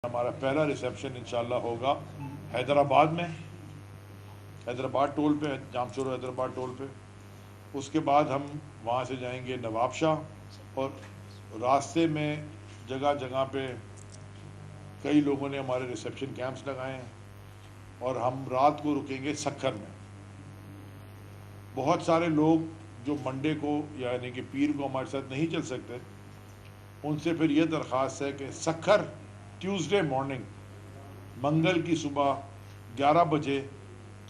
ہمارا پہلا ریسیپشن انشاءاللہ ہوگا حیدرآباد میں، حیدرآباد ٹول پہ، جام شورو حیدرآباد ٹول پہ. اس کے بعد ہم وہاں سے جائیں گے نواب شاہ، اور راستے میں جگہ جگہ پہ کئی لوگوں نے ہمارے ریسیپشن کیمپس لگائے ہیں، اور ہم رات کو رکیں گے سکھر میں. بہت سارے لوگ جو منڈے کو یعنی کہ پیر کو ہمارے ساتھ نہیں چل سکتے، ان سے پھر یہ درخواست ہے کہ سکھر ٹیوزڈے مارننگ، منگل کی صبح 11 بجے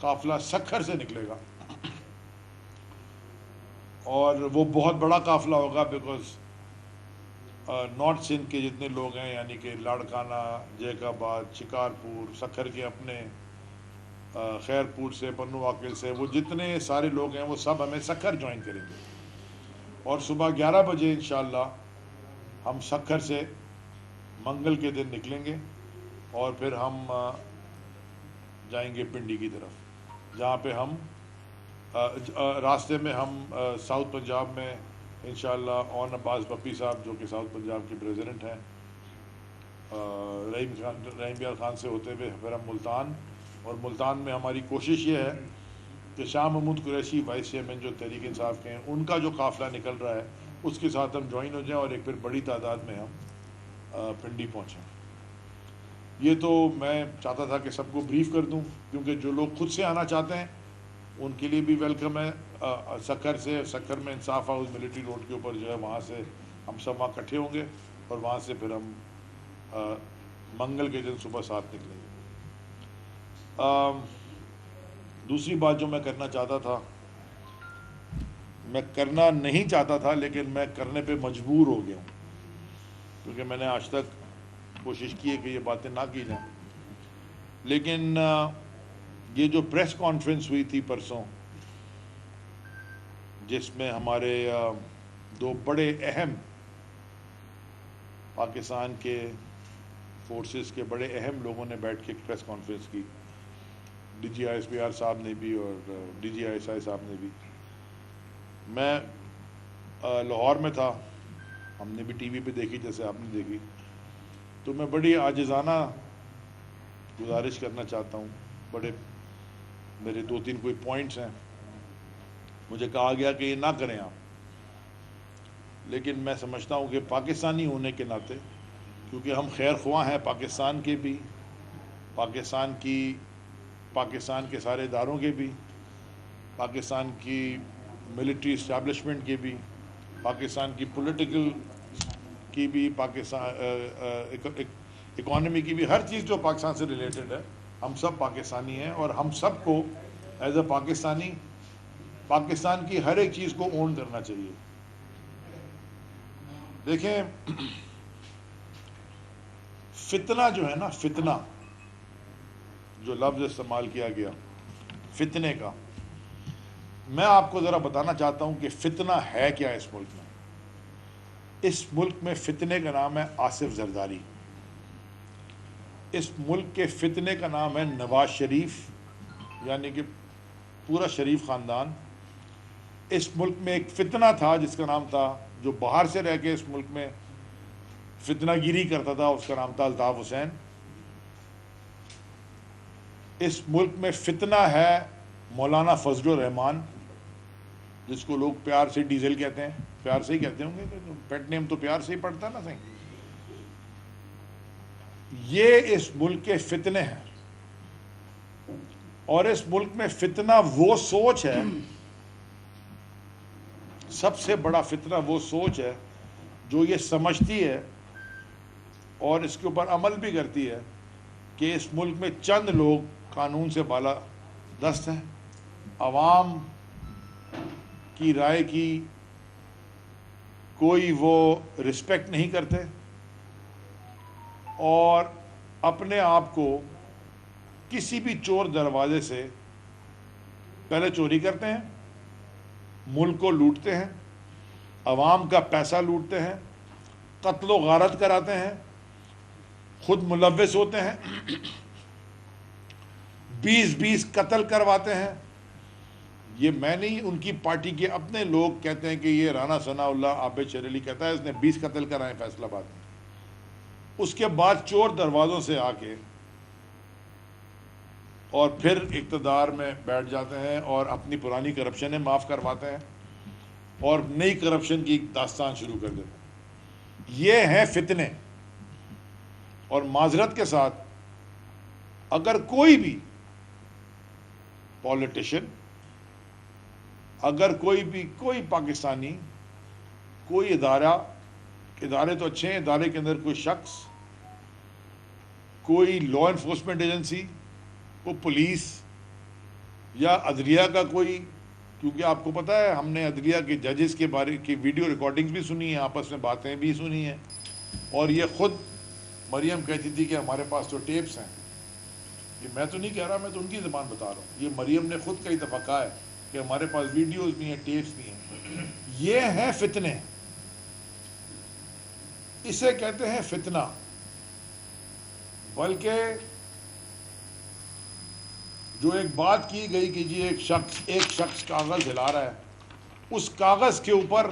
قافلہ سکھر سے نکلے گا، اور وہ بہت بڑا قافلہ ہوگا بیکاز نارتھ سندھ کے جتنے لوگ ہیں، یعنی کہ لاڑکانہ، جیک آباد، شکارپور، سکھر کے اپنے خیرپور سے، پنو واکل سے، وہ جتنے سارے لوگ ہیں وہ سب ہمیں سکھر جوائن کریں گے. اور صبح 11 بجے انشاءاللہ ہم سکھر سے منگل کے دن نکلیں گے، اور پھر ہم جائیں گے پنڈی کی طرف، جہاں پہ ہم راستے میں ہم ساؤتھ پنجاب میں انشاءاللہ اون عباس پپی صاحب جو کہ ساؤتھ پنجاب کے پریزیڈنٹ ہیں، رحیم بیار خان سے ہوتے ہوئے پھر ہم ملتان، اور ملتان میں ہماری کوشش یہ ہے کہ شاہ محمود قریشی وائس چیئرمین جو تحریک انصاف کے ہیں، ان کا جو قافلہ نکل رہا ہے اس کے ساتھ ہم جوائن ہو جائیں، اور ایک پھر بڑی تعداد میں ہم پنڈی پہنچیں. یہ تو میں چاہتا تھا کہ سب کو بریف کر دوں، کیونکہ جو لوگ خود سے آنا چاہتے ہیں ان کے لیے بھی ویلکم ہے. سکھر سے، سکھر میں انصاف ہاؤس ملٹری روڈ کے اوپر جو ہے، وہاں سے ہم سب وہاں اکٹھے ہوں گے، اور وہاں سے پھر ہم منگل کے دن صبح 7 نکلیں گے. دوسری بات جو میں کرنا چاہتا تھا، میں کرنا نہیں چاہتا تھا لیکن میں کرنے پہ مجبور ہو گیا ہوں، کیونکہ میں نے آج تک کوشش کی ہے کہ یہ باتیں نہ کی جائیں. لیکن یہ جو پریس کانفرنس ہوئی تھی پرسوں، جس میں ہمارے دو بڑے اہم پاکستان کے فورسز کے بڑے اہم لوگوں نے بیٹھ کے پریس کانفرنس کی، D G I S P R صاحب نے بھی اور D G I S I صاحب نے بھی. میں لاہور میں تھا، ہم نے بھی ٹی وی پہ دیکھی جیسے آپ نے دیکھی، تو میں بڑی عاجزانہ گزارش کرنا چاہتا ہوں. بڑے میرے 2-3 کوئی پوائنٹس ہیں، مجھے کہا گیا کہ یہ نہ کریں آپ، لیکن میں سمجھتا ہوں کہ پاکستانی ہونے کے ناطے، کیونکہ ہم خیر خواہ ہیں پاکستان کے بھی، پاکستان کے سارے اداروں کے بھی، پاکستان کی ملٹری اسٹیبلشمنٹ کے بھی، پاکستان کی پولیٹیکل کی بھی، پاکستان اکانومی کی بھی، ہر چیز جو پاکستان سے ریلیٹڈ ہے، ہم سب پاکستانی ہیں، اور ہم سب کو ایز اے پاکستانی پاکستان کی ہر ایک چیز کو اون کرنا چاہیے. دیکھیں، فتنہ جو ہے نا، فتنہ جو لفظ استعمال کیا گیا فتنے کا، میں آپ کو ذرا بتانا چاہتا ہوں کہ فتنہ ہے کیا اس ملک میں. اس ملک میں فتنے کا نام ہے آصف زرداری، اس ملک کے فتنے کا نام ہے نواز شریف، یعنی کہ پورا شریف خاندان. اس ملک میں ایک فتنہ تھا جس کا نام تھا، جو باہر سے رہ کے اس ملک میں فتنہ گیری کرتا تھا، اس کا نام تھا الطاف حسین. اس ملک میں فتنہ ہے مولانا فضل الرحمان، جس کو لوگ پیار سے ڈیزل کہتے ہیں، پیار سے ہی کہتے ہوں گے، پیٹ نیم تو پیار سے ہی پڑتا ہے نا صحیح. یہ اس ملک کے فتنے ہیں، اور اس ملک میں فتنہ وہ سوچ ہے، سب سے بڑا فتنہ وہ سوچ ہے جو یہ سمجھتی ہے اور اس کے اوپر عمل بھی کرتی ہے کہ اس ملک میں چند لوگ قانون سے بالا دست ہیں، عوام کی رائے کی کوئی وہ رسپیکٹ نہیں کرتے، اور اپنے آپ کو کسی بھی چور دروازے سے پہلے چوری کرتے ہیں، ملک کو لوٹتے ہیں، عوام کا پیسہ لوٹتے ہیں، قتل و غارت کراتے ہیں، خود ملوث ہوتے ہیں، 20 قتل کرواتے ہیں. یہ میں نہیں، ان کی پارٹی کے اپنے لوگ کہتے ہیں کہ یہ رانا ثناء اللہ عابد شیر علی کہتا ہے اس نے 20 قتل کرائے فیصل آباد میں. اس کے بعد چور دروازوں سے آ کے اور پھر اقتدار میں بیٹھ جاتے ہیں اور اپنی پرانی کرپشنیں معاف کرواتے ہیں اور نئی کرپشن کی داستان شروع کر دیتے ہیں. یہ ہیں فتنے. اور معذرت کے ساتھ اگر کوئی بھی پولیٹیشین، اگر کوئی پاکستانی، کوئی ادارے تو اچھے ہیں، ادارے کے اندر کوئی شخص، کوئی لا انفورسمنٹ ایجنسی، کوئی پولیس یا عدلیہ کا کوئی، کیونکہ آپ کو پتہ ہے ہم نے عدلیہ کے ججز کے بارے کی ویڈیو ریکارڈنگز بھی سنی ہیں، آپس میں باتیں بھی سنی ہیں، اور یہ خود مریم کہتی تھی کہ ہمارے پاس تو ٹیپس ہیں. یہ میں تو نہیں کہہ رہا، میں تو ان کی زبان بتا رہا ہوں. یہ مریم نے خود کئی دفعہ کہا ہے کہ ہمارے پاس ویڈیوز بھی ہیں، ٹیپس بھی ہیں. یہ ہیں فتنے. اسے کہتے ہیں فتنہ. بلکہ جو ایک بات کی گئی کہ جی ایک شخص کاغذ ہلا رہا ہے، اس کاغذ کے اوپر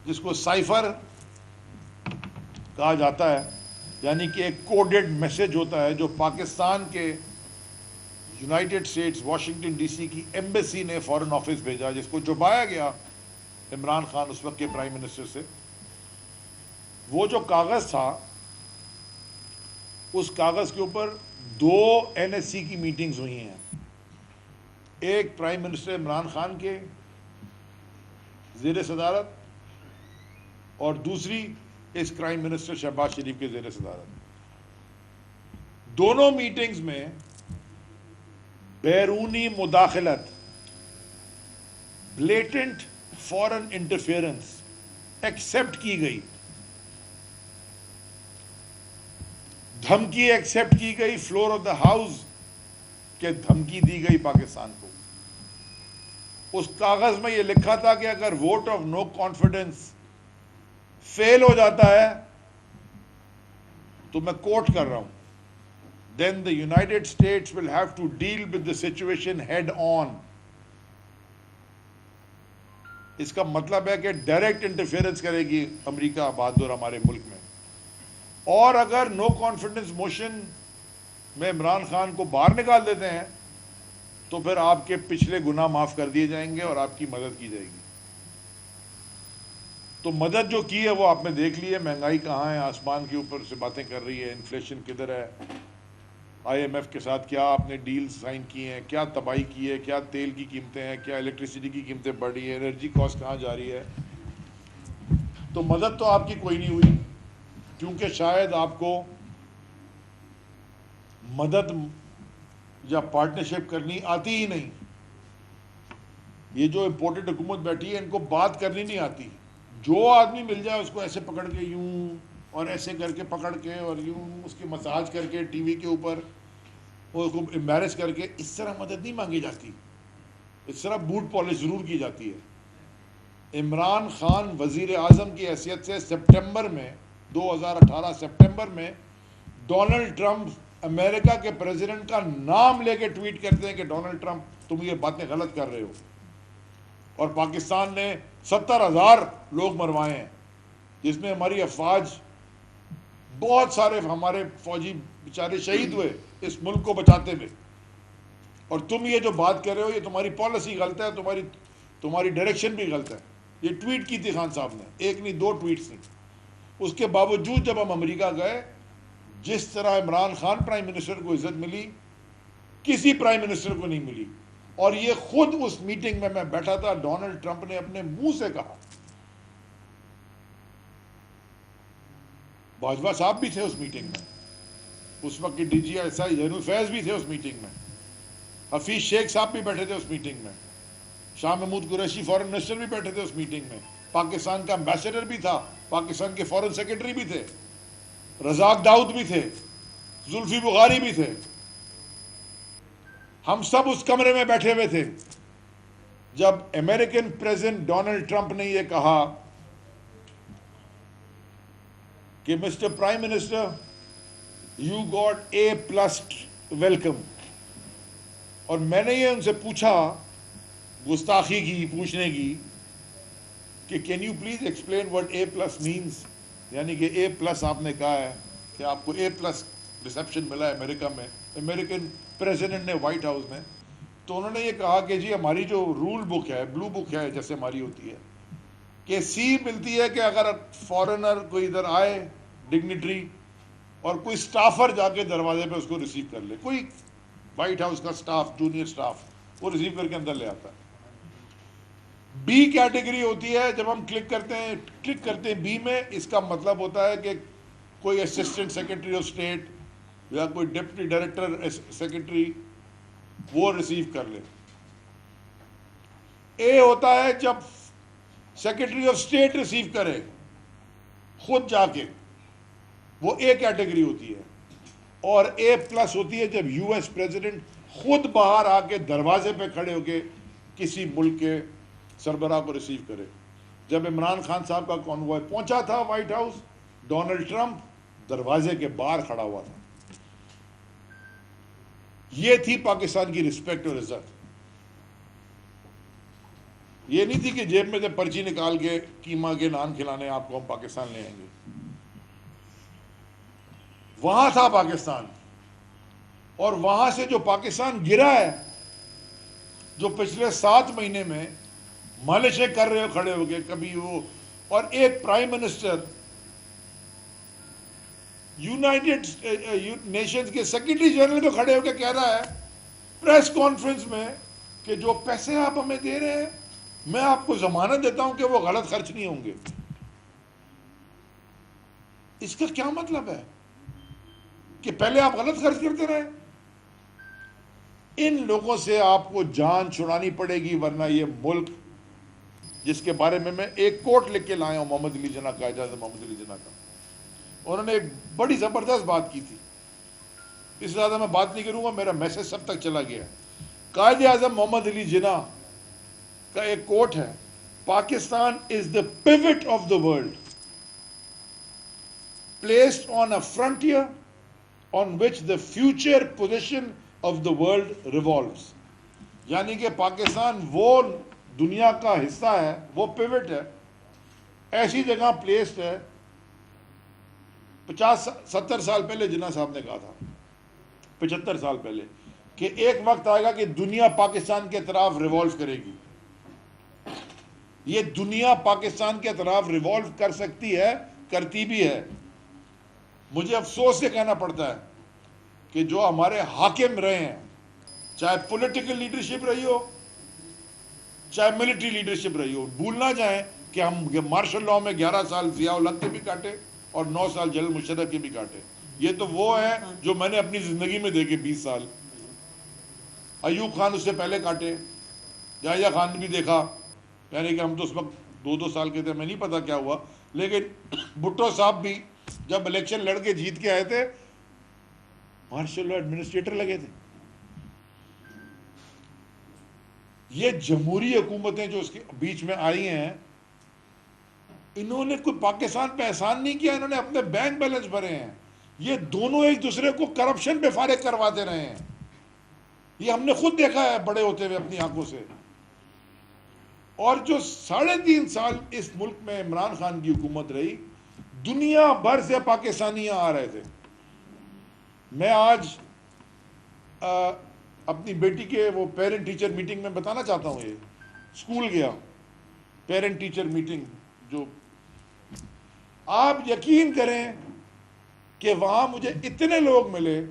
جس کو سائفر کہا جاتا ہے، یعنی کہ ایک کوڈڈ میسج ہوتا ہے جو پاکستان کے United States Washington D C کی ایمبیسی نے فارن آفس بھیجا، جس کو چھپایا گیا عمران خان اس وقت کے پرائم منسٹر سے. وہ جو کاغذ تھا، اس کاغذ کے اوپر 2 NSC کی میٹنگز ہوئی ہیں. ایک پرائم منسٹر عمران خان کے زیر صدارت اور دوسری اس پرائم منسٹر شہباز شریف کے زیر صدارت. دونوں میٹنگز میں بیرونی مداخلت، بلیٹنٹ فورن انٹرفیئرنس ایکسیپٹ کی گئی، دھمکی ایکسیپٹ کی گئی، فلور آف دا ہاؤس کہ دھمکی دی گئی پاکستان کو. اس کاغذ میں یہ لکھا تھا کہ اگر ووٹ آف نو کانفیڈنس فیل ہو جاتا ہے تو میں کوٹ کر رہا ہوں، then the United States will have to deal with the situation head on. اس کا مطلب ہے کہ ڈائریکٹ انٹرفیئرنس کرے گی امریکہ آباد اور ہمارے ملک میں. اور اگر نو کانفیڈنس موشن میں عمران خان کو باہر نکال دیتے ہیں تو پھر آپ کے پچھلے گناہ معاف کر دیے جائیں گے اور آپ کی مدد کی جائے گی. تو مدد جو کی ہے وہ آپ نے دیکھ لی ہے. مہنگائی کہاں ہے، آسمان کے اوپر سے باتیں کر رہی ہے. انفلیشن کدھر ہے، IMF کے ساتھ کیا آپ نے ڈیل سائن کی ہیں، کیا تباہی کی ہے، کیا تیل کی قیمتیں ہیں، کیا الیکٹریسٹی کی قیمتیں بڑھ رہی ہیں، انرجی کاسٹ کہاں جا رہی ہے. تو مدد تو آپ کی کوئی نہیں ہوئی، کیونکہ شاید آپ کو مدد یا پارٹنرشپ کرنی آتی ہی نہیں. یہ جو امپورٹڈ حکومت بیٹھی ہے ان کو بات کرنی نہیں آتی. جو آدمی مل جائے اس کو ایسے پکڑ کے یوں اور ایسے کر کے پکڑ کے اور یوں اس کی مساج کر کے ٹی وی کے اوپر اس کو امبیرس کر کے، اس طرح مدد نہیں مانگی جاتی. اس طرح بوٹ پالش ضرور کی جاتی ہے. عمران خان وزیر اعظم کی حیثیت سے سپٹمبر میں 2018 سپٹمبر میں ڈونلڈ ٹرمپ امریکہ کے پریزیڈنٹ کا نام لے کے ٹویٹ کرتے ہیں کہ ڈونلڈ ٹرمپ تم یہ باتیں غلط کر رہے ہو. اور پاکستان نے 70,000 لوگ مروائے ہیں، جس میں ہماری افواج، بہت سارے ہمارے فوجی بیچارے شہید ہوئے اس ملک کو بچاتے ہوئے. اور تم یہ جو بات کر رہے ہو یہ تمہاری پالیسی غلط ہے، تمہاری ڈائریکشن بھی غلط ہے. یہ ٹویٹ کی تھی خان صاحب نے، ایک نہیں 2 ٹویٹس تھیں. اس کے باوجود جب ہم امریکہ گئے، جس طرح عمران خان پرائم منسٹر کو عزت ملی کسی پرائم منسٹر کو نہیں ملی. اور یہ خود اس میٹنگ میں بیٹھا تھا، ڈونلڈ ٹرمپ نے اپنے منہ سے کہا. باجوہ صاحب بھی تھے اس میٹنگ میں، اس وقت کے DGI زین الفیض بھی تھے اس میٹنگ میں، حفیظ شیخ صاحب بھی بیٹھے تھے اس میٹنگ میں، شاہ محمود قریشی فارن منسٹر بھی بیٹھے تھے اس میٹنگ میں، پاکستان کا امبیسڈر بھی تھا، پاکستان کے فارن سیکرٹری بھی تھے، رزاق داؤد بھی تھے، زلفی بخاری بھی تھے. ہم سب اس کمرے میں بیٹھے ہوئے تھے جب امریکن پریزیڈنٹ ڈونلڈ ٹرمپ نے یہ کہا کہ mister prime minister you got A+ welcome. اور میں نے یہ ان سے پوچھا، گستاخی کی پوچھنے کی، کہ can you please explain what A+ means. یعنی کہ A+ آپ نے کہا ہے کہ آپ کو A+ ریسیپشن ملا ہے امریکہ میں، امریکن پریزیڈنٹ نے وائٹ ہاؤس میں، تو انہوں نے یہ کہا کہ جی ہماری جو رول بک ہے، بلو بک ہے جیسے ہماری ہوتی ہے، کہ C ملتی ہے کہ اگر فارنر کوئی ادھر آئے ڈگنیٹری اور کوئی سٹافر جا کے دروازے پہ اس کو ریسیو کر لے، کوئی وائٹ ہاؤس کا سٹاف، جونیئر سٹاف، وہ ریسیو کر کے اندر لے آتا ہے۔ B کیٹیگری ہوتی ہے، جب ہم کلک کرتے ہیں B میں، اس کا مطلب ہوتا ہے کہ کوئی اسسٹنٹ سیکرٹری آف اسٹیٹ یا کوئی ڈپٹی ڈائریکٹر سیکرٹری وہ ریسیو کر لے۔ A ہوتا ہے جب سیکرٹری آف اسٹیٹ ریسیو کرے خود جا کے، وہ A کیٹیگری ہوتی ہے۔ اور A+ ہوتی ہے جب US پریزیڈنٹ خود باہر آ کے دروازے پہ کھڑے ہو کے کسی ملک کے سربراہ کو ریسیو کرے۔ جب عمران خان صاحب کا کانوائے پہنچا تھا وائٹ ہاؤس، ڈونلڈ ٹرمپ دروازے کے باہر کھڑا ہوا تھا۔ یہ تھی پاکستان کی رسپیکٹ اور عزت۔ یہ نہیں تھی کہ جیب میں سے پرچی نکال کے کیما کے نان کھلانے آپ کو ہم پاکستان لے آئیں گے۔ وہاں تھا پاکستان، اور وہاں سے جو پاکستان گرا ہے، جو پچھلے 7 مہینے میں مالشیں کر رہے ہو کھڑے ہو گئے کبھی وہ، اور ایک پرائم منسٹر یونائٹڈ نیشنز کے سیکرٹری جنرل کو کھڑے ہو کے کہہ رہا ہے پریس کانفرنس میں کہ جو پیسے آپ ہمیں دے رہے ہیں میں آپ کو ضمانت دیتا ہوں کہ وہ غلط خرچ نہیں ہوں گے۔ اس کا کیا مطلب ہے کہ پہلے آپ غلط خرچ کرتے رہے؟ ان لوگوں سے آپ کو جان چھڑانی پڑے گی، ورنہ یہ ملک، جس کے بارے میں ایک کوٹ لکھ کے لایا ہوں محمد علی جناح کا، اعجاز محمد علی جناح کا، انہوں نے ایک بڑی زبردست بات کی تھی، اس سے زیادہ میں بات نہیں کروں گا، میرا میسج سب تک چلا گیا۔ قائد اعظم محمد علی جناح کا ایک کوٹ ہے، Pakistan is the pivot of the world placed on a frontier on which the future position of the world revolves۔ یعنی کہ پاکستان وہ دنیا کا حصہ ہے، وہ پیوٹ ہے، ایسی جگہ پلیسڈ ہے، 50-70 سال پہلے جناح صاحب نے کہا تھا، 75 سال پہلے، کہ ایک وقت آئے گا کہ دنیا پاکستان کے طرف ریوالو کرے گی۔ یہ دنیا پاکستان کے طرف ریوالو کر سکتی ہے، کرتی بھی ہے۔ مجھے افسوس سے کہنا پڑتا ہے کہ جو ہمارے حاکم رہے ہیں، چاہے پولیٹیکل لیڈرشپ رہی ہو، چاہے ملٹری لیڈرشپ رہی ہو، بھول نہ جائیں کہ ہم مارشل لاء میں 11 سال ضیاء الحق کے بھی کاٹے اور 9 سال جنرل مشرف کے بھی کاٹے۔ یہ تو وہ ہے جو میں نے اپنی زندگی میں دیکھے 20 سال۔ ایوب خان اس سے پہلے کاٹے، یحییٰ خان نے بھی دیکھا، یعنی کہ ہم تو اس وقت 2 سال کے تھے، میں نہیں پتا کیا ہوا، لیکن بھٹو صاحب بھی جب الیکشن لڑ کے جیت کے آئے تھے مارشل لاء ایڈمنسٹریٹر لگے تھے۔ یہ جمہوری حکومتیں جو اس کے بیچ میں آئی ہیں، انہوں نے کوئی پاکستان پہ احسان نہیں کیا، انہوں نے اپنے بینک بیلنس بھرے ہیں۔ یہ دونوں ایک دوسرے کو کرپشن پہ فارغ کرواتے رہے ہیں، یہ ہم نے خود دیکھا ہے بڑے ہوتے ہوئے اپنی آنکھوں سے۔ اور جو 3.5 سال اس ملک میں عمران خان کی حکومت رہی، دنیا بھر سے پاکستانیاں آ رہے تھے۔ میں آج اپنی بیٹی کے وہ پیرنٹ ٹیچر میٹنگ میں بتانا چاہتا ہوں، یہ اسکول گیا پیرنٹ ٹیچر میٹنگ، جو آپ یقین کریں کہ وہاں مجھے اتنے لوگ ملے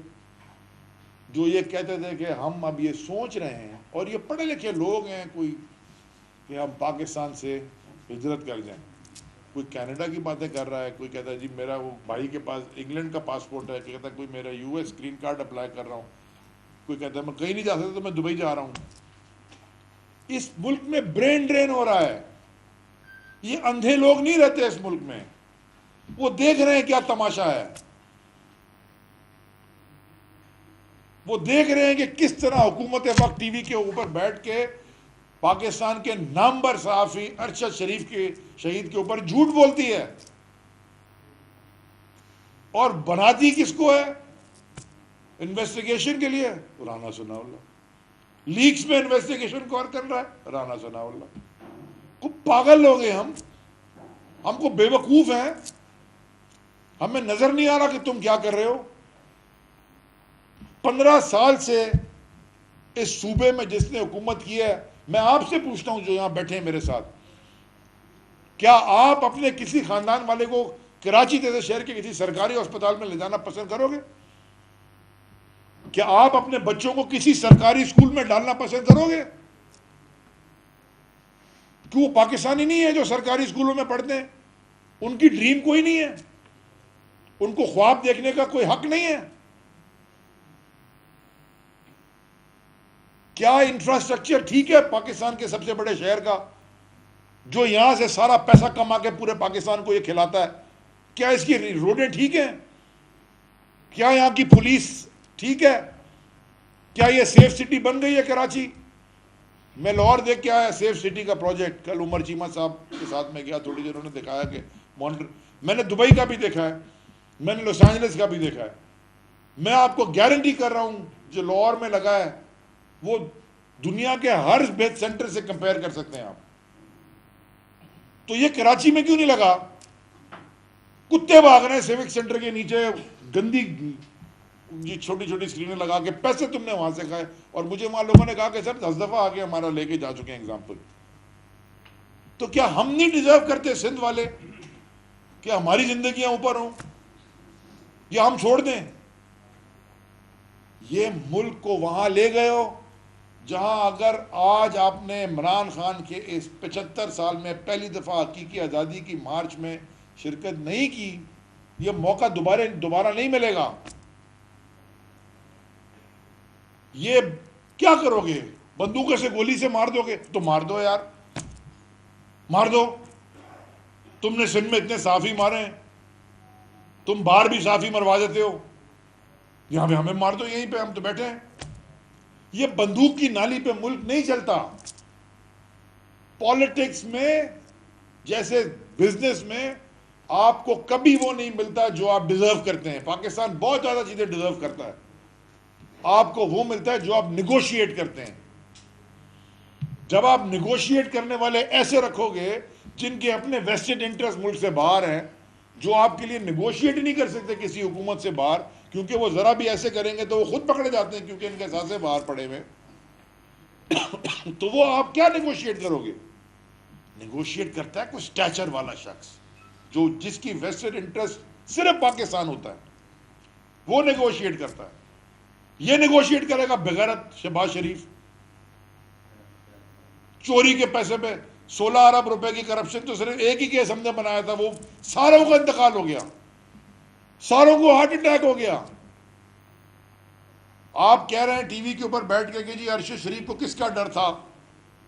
جو یہ کہتے تھے کہ ہم اب یہ سوچ رہے ہیں، اور یہ پڑھے لکھے لوگ ہیں، کوئی کہ ہم پاکستان سے ہجرت کر جائیں، کوئی کینیڈا کی باتیں کر رہا ہے، کوئی کہتا ہے جی میرا وہ بھائی کے پاس انگلینڈ کا پاسپورٹ ہے، کوئی کہتا ہے کوئی میرا US گرین کارڈ اپلائی کر رہا ہوں، کوئی کہتا ہے میں کہیں نہیں جا سکتا تو میں دبئی جا رہا ہوں۔ اس ملک میں برین ڈرین ہو رہا ہے۔ یہ اندھے لوگ نہیں رہتے اس ملک میں، وہ دیکھ رہے ہیں کیا تماشا ہے، وہ دیکھ رہے ہیں کہ کس طرح حکومت وقت ٹی وی کے اوپر بیٹھ کے پاکستان کے نامور صحافی ارشد شریف کے شہید کے اوپر جھوٹ بولتی ہے، اور بناتی کس کو ہے؟ انویسٹیگیشن کے لیے رانا ثناء اللہ، لیکس میں انویسٹیگیشن کون کر رہا ہے؟ رانا ثناء اللہ۔ کو پاگل لوگ ہیں ہم کو بے وقوف ہیں۔ ہمیں نظر نہیں آ رہا کہ تم کیا کر رہے ہو؟ 15 سال سے اس صوبے میں جس نے حکومت کی ہے، میں آپ سے پوچھتا ہوں جو یہاں بیٹھے ہیں میرے ساتھ، کیا آپ اپنے کسی خاندان والے کو کراچی جیسے شہر کے کسی سرکاری اسپتال میں لے جانا پسند کرو گے؟ کیا آپ اپنے بچوں کو کسی سرکاری اسکول میں ڈالنا پسند کرو گے؟ کیوں وہ پاکستانی نہیں ہے جو سرکاری اسکولوں میں پڑھتے ہیں؟ ان کی ڈریم کوئی نہیں ہے؟ ان کو خواب دیکھنے کا کوئی حق نہیں ہے؟ کیا انفراسٹرکچر ٹھیک ہے پاکستان کے سب سے بڑے شہر کا، جو یہاں سے سارا پیسہ کما کے پورے پاکستان کو یہ کھلاتا ہے؟ کیا اس کی روڈیں ٹھیک ہیں؟ کیا یہاں کی پولیس ٹھیک ہے؟ کیا یہ سیف سٹی بن گئی ہے کراچی؟ میں لاہور دیکھ کے آیا سیف سٹی کا پروجیکٹ، کل عمر چیمہ صاحب کے ساتھ میں گیا تھوڑی دیر، انہوں نے دکھایا کہ مانیٹر، میں نے دبئی کا بھی دیکھا ہے، میں نے لاس اینجلس کا بھی دیکھا ہے، میں آپ کو گارنٹی کر رہا ہوں جو لاہور میں لگا ہے وہ دنیا کے ہر بیت سینٹر سے کمپیئر کر سکتے ہیں آپ۔ تو یہ کراچی میں کیوں نہیں لگا؟ کتے بھاگ رہے ہیں سیوک سینٹر کے نیچے، گندی یہ چھوٹی چھوٹی اسکرینیں لگا کے، پیسے تم نے وہاں سے کھائے، اور مجھے وہاں لوگوں نے کہا کہ سر 10 دفعہ آگے ہمارا لے کے جا چکے ہیں ایگزامپل۔ تو کیا ہم نہیں ڈیزرو کرتے سندھ والے کہ ہماری زندگیاں اوپر ہوں، یا ہم چھوڑ دیں؟ یہ ملک کو وہاں لے گئے ہو جہاں اگر آج آپ نے عمران خان کے اس 75 سال میں پہلی دفعہ حقیقی آزادی کی مارچ میں شرکت نہیں کی، یہ موقع دوبارہ نہیں ملے گا۔ یہ کیا کرو گے؟ بندوقوں سے گولی سے مار دو گے؟ تو مار دو یار، مار دو۔ تم نے سندھ میں اتنے صحافی مارے ہیں، تم باہر بھی صحافی مروا دیتے ہو، یہاں پہ ہمیں مار دو، یہیں پہ ہم تو بیٹھے ہیں۔ یہ بندوق کی نالی پہ ملک نہیں چلتا۔ پالیٹکس میں جیسے بزنس میں آپ کو کبھی وہ نہیں ملتا جو آپ ڈیزرو کرتے ہیں۔ پاکستان بہت زیادہ چیزیں ڈیزرو کرتا ہے، آپ کو وہ ملتا ہے جو آپ نیگوشیٹ کرتے ہیں۔ جب آپ نیگوشیٹ کرنے والے ایسے رکھو گے جن کے اپنے ویسٹڈ انٹرسٹ ملک سے باہر ہیں، جو آپ کے لیے نیگوشیٹ نہیں کر سکتے کسی حکومت سے باہر، کیونکہ وہ ذرا بھی ایسے کریں گے تو وہ خود پکڑے جاتے ہیں کیونکہ ان کے ساتھ سے باہر پڑے ہوئے، تو وہ آپ کیا نیگوشیٹ کرو گے؟ نیگوشیٹ کرتا ہے کوئی سٹیچر والا شخص جو جس کی ویسٹڈ انٹرسٹ صرف پاکستان ہوتا ہے، وہ نیگوشیٹ کرتا ہے۔ یہ نیگوشیٹ کرے گا بغیرت شہباز شریف، چوری کے پیسے پہ 16 ارب روپے کی کرپشن، تو صرف ایک ہی کیس ہم نے بنایا تھا، وہ ساروں کا انتقال ہو گیا، ساروں کو ہارٹ اٹیک ہو گیا۔ آپ کہہ رہے ہیں ٹی وی کے اوپر بیٹھ کے کہ جی ارشد شریف کو کس کا ڈر تھا؟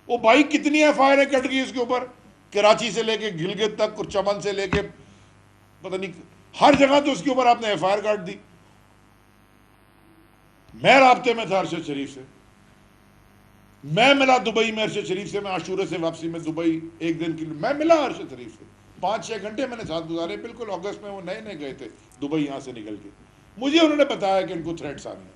وہ بھائی کتنی ایف آئی آریں کٹ گئی اس کے اوپر، کراچی سے لے کے گلگت تک اور چمن سے لے کے پتہ نہیں ہر جگہ تو اس کے اوپر آپ نے ایف آئی آر کاٹ دی۔ میں رابطے میں تھا ارشد شریف سے، میں ملا دبئی میں ارشد شریف سے، میں عاشورے سے واپسی میں دبئی ایک دن کے لیے میں ملا ارشد شریف سے، 5-6 گھنٹے میں نے ساتھ گزارے، بالکل اگست میں وہ نئے نئے گئے تھے دبئی یہاں سے نکل کے، مجھے انہوں نے بتایا کہ ان کو تھریٹس آ رہے ہیں۔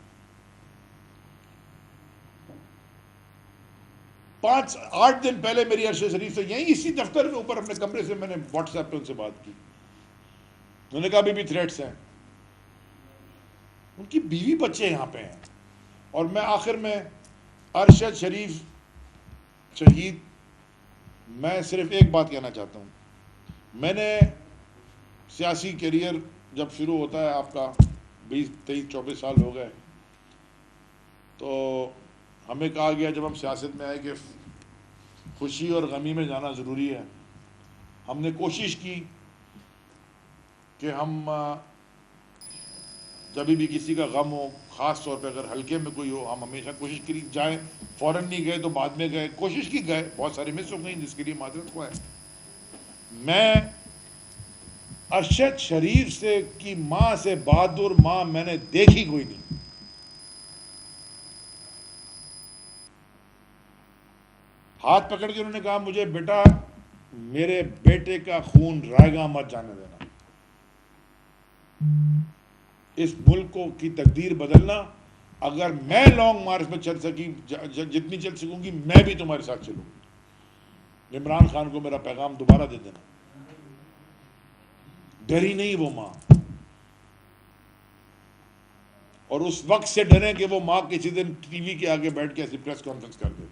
5-8 دن پہلے میری ارشد شریف سے یہیں اسی دفتر میں اوپر اپنے کمرے سے میں نے واٹس ایپ پہ ان سے بات کی، انہوں نے کہا ابھی بھی تھریٹس ہیں، ان کی بیوی بچے یہاں پہ ہیں۔ اور میں آخر میں ارشد شریف شہید، میں صرف ایک بات کہنا چاہتا ہوں، میں نے سیاسی کیریئر جب شروع ہوتا ہے آپ کا 20-23-24 سال ہو گئے، تو ہمیں کہا گیا جب ہم سیاست میں آئے کہ خوشی اور غمی میں جانا ضروری ہے۔ ہم نے کوشش کی کہ ہم جب بھی کسی کا غم ہو، خاص طور پہ اگر ہلکے میں کوئی ہو، ہم ہمیشہ کوشش کری جائیں، فوراً نہیں گئے تو بعد میں گئے، کوشش کی گئے، بہت ساری مس ہو گئی جس کے لیے معذرت خواہ ہے۔ میں ارشد شریف سے کی ماں سے بہادر ماں میں نے دیکھی کوئی نہیں۔ ہاتھ پکڑ کے انہوں نے کہا مجھے بیٹا میرے بیٹے کا خون رائے گاں مت جانے دینا، اس ملک کو کی تقدیر بدلنا، اگر میں لانگ مارچ میں چل سکی جتنی چل سکوں گی میں بھی تمہارے ساتھ چلوں گی۔ عمران خان کو میرا پیغام دوبارہ دے دینا، ڈری نہیں وہ ماں، اور اس وقت سے ڈریں کہ وہ ماں کسی دن ٹی وی کے آگے بیٹھ کے ایسی پریس کانفرنس کر دے.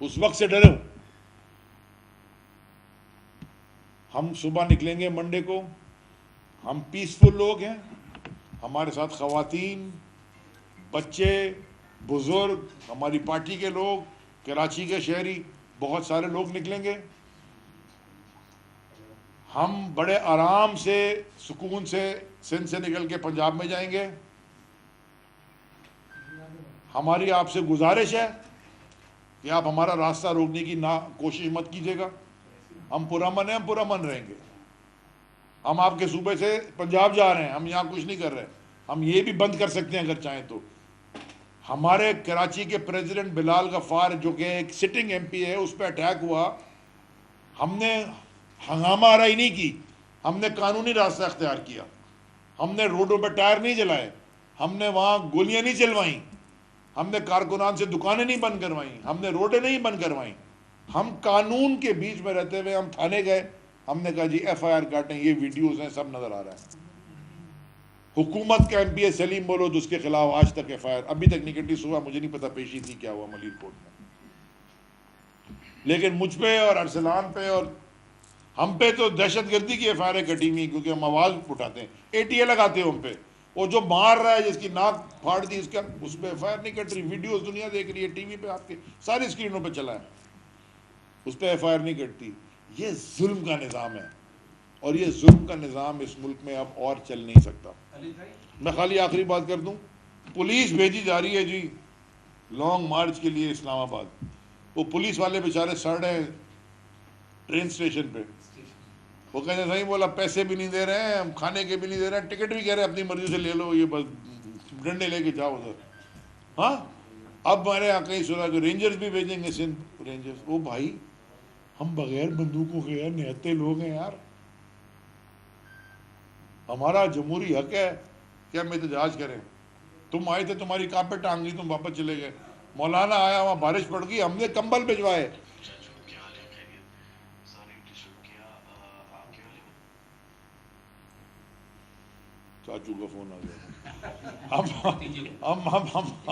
اس وقت سے ڈرو. ہم صبح نکلیں گے منڈے کو, ہم پیسفل لوگ ہیں, ہمارے ساتھ خواتین, بچے, بزرگ, ہماری پارٹی کے لوگ, کراچی کے شہری, بہت سارے لوگ نکلیں گے. ہم بڑے آرام سے, سکون سے سندھ سے نکل کے پنجاب میں جائیں گے. ہماری آپ سے گزارش ہے کہ آپ ہمارا راستہ روکنے کی کوشش مت کیجیے گا. ہم پرامن ہیں, ہم پرامن رہیں گے. ہم آپ کے صوبے سے پنجاب جا رہے ہیں, ہم یہاں کچھ نہیں کر رہے. ہم یہ بھی بند کر سکتے ہیں اگر چاہیں تو. ہمارے کراچی کے پریزیڈنٹ بلال غفار جو کہ ایک سٹنگ ایم پی ہے, اس پہ اٹیک ہوا. ہم نے ہنگامہ آرائی نہیں کی, ہم نے قانونی راستہ اختیار کیا. ہم نے روڈوں پہ ٹائر نہیں جلائے, ہم نے وہاں گولیاں نہیں چلوائیں, ہم نے کارکنان سے دکانیں نہیں بند کروائیں, ہم نے روڈیں نہیں بند کروائیں. ہم قانون کے بیچ میں رہتے ہوئے ہم تھانے گئے, ہم نے کہا جی ایف آئی آر کاٹیں, یہ ویڈیوز ہیں, سب نظر آ رہا ہے. حکومت کا ایم پی اے سلیم بولو تو اس کے خلاف آج تک ایف آئی آر ابھی تک نہیں کٹی. صبح مجھے نہیں پتا پیشی تھی کیا ہوا ملیر کوٹ میں, لیکن مجھ پہ اور ارسلان پہ اور ہم پہ تو دہشت گردی کی ایف آئی آر کٹی ہوئی, کیونکہ ہم آواز اٹھاتے ہیں, اے ٹی اے لگاتے ہیں ہم پہ. وہ جو مار رہا ہے, جس کی ناک پھاڑ دی, اس پہ ایف آئی آر نہیں کٹ رہی. ویڈیوز دنیا دیکھ رہی ہے, ٹی وی پہ آپ کے ساری اسکرینوں پہ چلا ہے, اس پہ ایف آئی آر نہیں کٹتی. یہ ظلم کا نظام ہے, اور یہ ظلم کا نظام اس ملک میں اب اور چل نہیں سکتا. میں خالی آخری بات کر دوں, پولیس بھیجی جا رہی ہے جی لانگ مارچ کے لیے اسلام آباد. وہ پولیس والے بیچارے سڑ رہے ہیں ٹرین اسٹیشن پہ. وہ کہتے ہیں صحیح بولا, پیسے بھی نہیں دے رہے ہیں, ہم کھانے کے بھی نہیں دے رہے ہیں, ٹکٹ بھی کہہ رہے ہیں اپنی مرضی سے لے لو, یہ بس ڈنڈے لے کے جاؤ ادھر. ہاں اب میں نے کہیں سنا کہ رینجرز بھی بھیجیں گے, سندھ رینجرز. وہ بھائی ہم بغیر بندوقوں کے یار نہتے لوگ ہیں یار. ہمارا جمہوری حق ہے کہ ہم احتجاج کریں. تم آئے تھے, تمہاری کہاں پہ ٹانگ لی, تم واپس چلے گئے. مولانا آیا, وہاں بارش پڑ گئی, ہم نے کمبل بھجوائے. چاچو کا فون آ گیا.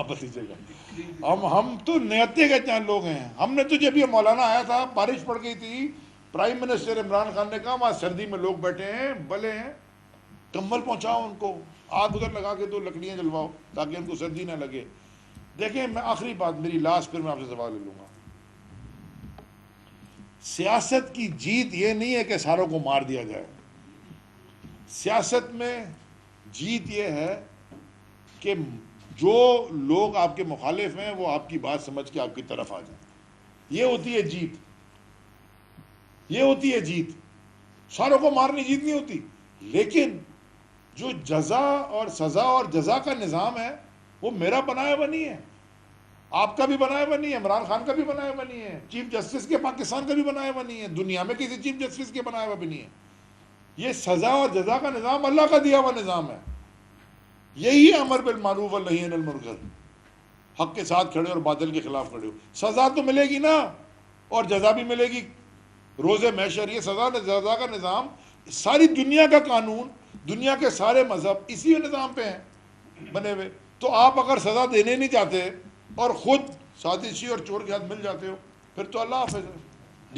بتیجے کا ہم تو نیتے کے چند لوگ ہیں. ہم نے تو جب یہ مولانا آیا تھا, بارش پڑ گئی تھی, پرائم منسٹر عمران خان نے کہا وہاں سردی میں لوگ بیٹھے ہیں, بلے ہیں, کمبل پہنچاؤ ان کو, آگ ادھر لگا کے دو, لکڑیاں جلواؤ تاکہ ان کو سردی نہ لگے. دیکھیں میں آخری بات, میری لاسٹ, پھر میں آپ سے سوال لے لوں گا. سیاست کی جیت یہ نہیں ہے کہ ساروں کو مار دیا جائے. سیاست میں جیت یہ ہے کہ جو لوگ آپ کے مخالف ہیں وہ آپ کی بات سمجھ کے آپ کی طرف آ جائیں. یہ ہوتی ہے جیت, یہ ہوتی ہے جیت. ساروں کو مارنی جیت نہیں ہوتی. لیکن جو جزا اور سزا اور جزا کا نظام ہے وہ میرا بنایا ہوا نہیں ہے, آپ کا بھی بنایا ہوا نہیں ہے, عمران خان کا بھی بنایا ہوا نہیں ہے, چیف جسٹس کے پاکستان کا بھی بنایا ہوا نہیں ہے, دنیا میں کسی چیف جسٹس کے بنایا ہوا بھی نہیں ہے. یہ سزا اور جزا کا نظام اللہ کا دیا ہوا نظام ہے. یہی امر بالمعروف اور نہی عن المنکر, حق کے ساتھ کھڑے اور باطل کے خلاف کھڑے ہو. سزا تو ملے گی نا, اور جزا بھی ملے گی روز محشر. یہ سزا جزا کا نظام, ساری دنیا کا قانون, دنیا کے سارے مذہب اسی نظام پہ ہیں بنے ہوئے. تو آپ اگر سزا دینے نہیں چاہتے اور خود سازشی اور چور کے ہاتھ مل جاتے ہو, پھر تو اللہ حافظ ہے.